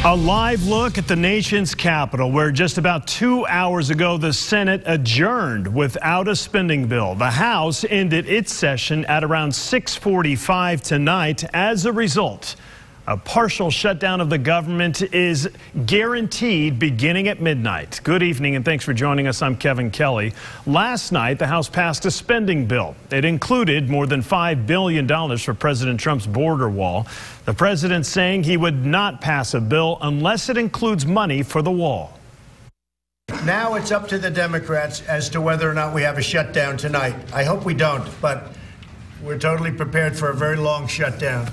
A live look at the nation's capital, where just about 2 hours ago the Senate adjourned without a spending bill. The House ended its session at around 6:45 tonight. As a result, a partial shutdown of the government is guaranteed beginning at midnight. Good evening and thanks for joining us. I'm Kevin Kelly. Last night, the House passed a spending bill. It included more than $5 billion for President Trump's border wall. The president saying he would not pass a bill unless it includes money for the wall. Now it's up to the Democrats as to whether or not we have a shutdown tonight. I hope we don't, but we're totally prepared for a very long shutdown.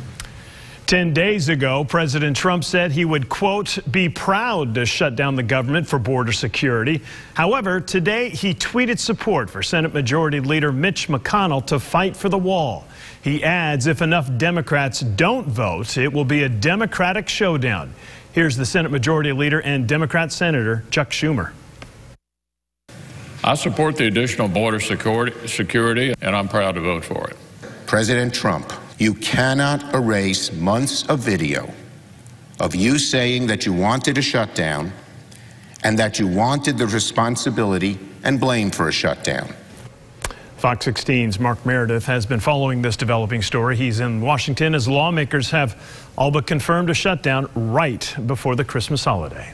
10 days ago, President Trump said he would, quote, be proud to shut down the government for border security. However, today he tweeted support for Senate Majority Leader Mitch McConnell to fight for the wall. He adds if enough Democrats don't vote, it will be a Democratic showdown. Here's the Senate Majority Leader and Democrat Senator Chuck Schumer. I support the additional border security, and I'm proud to vote for it. President Trump, you cannot erase months of video of you saying that you wanted a shutdown and that you wanted the responsibility and blame for a shutdown. Fox 16's Mark Meredith has been following this developing story. He's in Washington as lawmakers have all but confirmed a shutdown right before the Christmas holiday.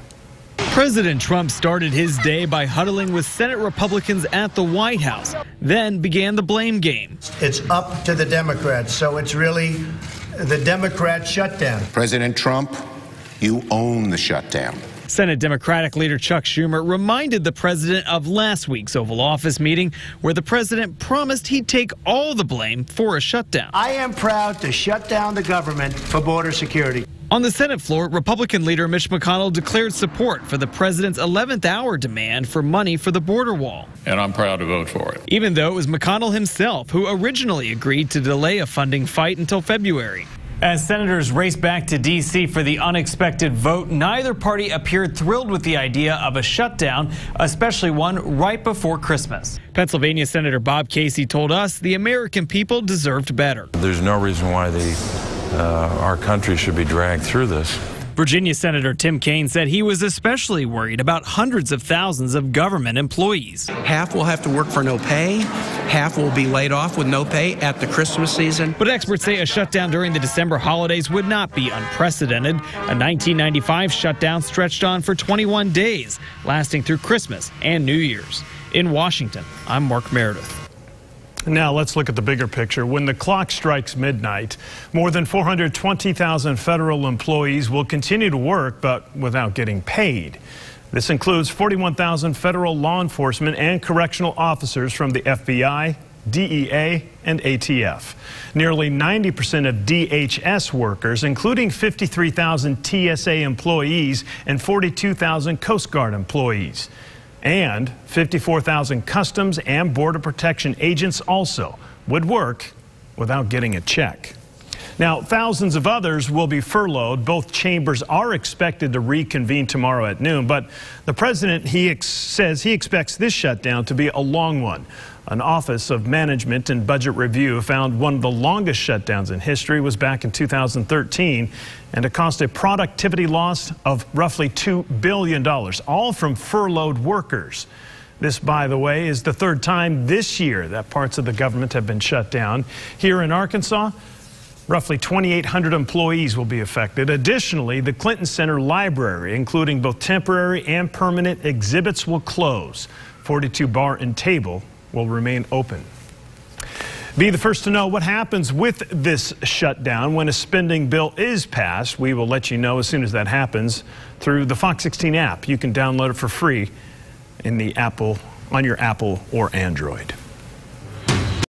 President Trump started his day by huddling with Senate Republicans at the White House, then began the blame game. It's up to the Democrats, so it's really the Democrat shutdown. President Trump, you own the shutdown. Senate Democratic leader Chuck Schumer reminded the president of last week's Oval Office meeting where the president promised he'd take all the blame for a shutdown. I am proud to shut down the government for border security. On the Senate floor, Republican leader Mitch McConnell declared support for the president's 11th hour demand for money for the border wall. And I'm proud to vote for it. Even though it was McConnell himself who originally agreed to delay a funding fight until February. As senators raced back to D.C. for the unexpected vote, neither party appeared thrilled with the idea of a shutdown, especially one right before Christmas. Pennsylvania Senator Bob Casey told us the American people deserved better. There's no reason why our country should be dragged through this. Virginia Senator Tim Kaine said he was especially worried about hundreds of thousands of government employees. Half will have to work for no pay, half will be laid off with no pay at the Christmas season. But experts say a shutdown during the December holidays would not be unprecedented. A 1995 shutdown stretched on for 21 days, lasting through Christmas and New Year's. In Washington, I'm Mark Meredith. Now let's look at the bigger picture. When the clock strikes midnight, more than 420,000 federal employees will continue to work, but without getting paid. This includes 41,000 federal law enforcement and correctional officers from the FBI, DEA, and ATF. Nearly 90% of DHS workers, including 53,000 TSA employees and 42,000 Coast Guard employees. And 54,000 Customs and Border Protection agents also would work without getting a check. Now, thousands of others will be furloughed. Both chambers are expected to reconvene tomorrow at noon, but the president, says he expects this shutdown to be a long one. An Office of Management and Budget Review found one of the longest shutdowns in history was back in 2013, and it caused a productivity loss of roughly $2 billion, all from furloughed workers. This, by the way, is the third time this year that parts of the government have been shut down. Here in Arkansas, roughly 2,800 employees will be affected. Additionally, the Clinton Center Library, including both temporary and permanent exhibits, will close. 42 Bar and Table will remain open. Be the first to know what happens with this shutdown when a spending bill is passed. We will let you know as soon as that happens through the Fox 16 app. You can download it for free in the on your Apple or Android.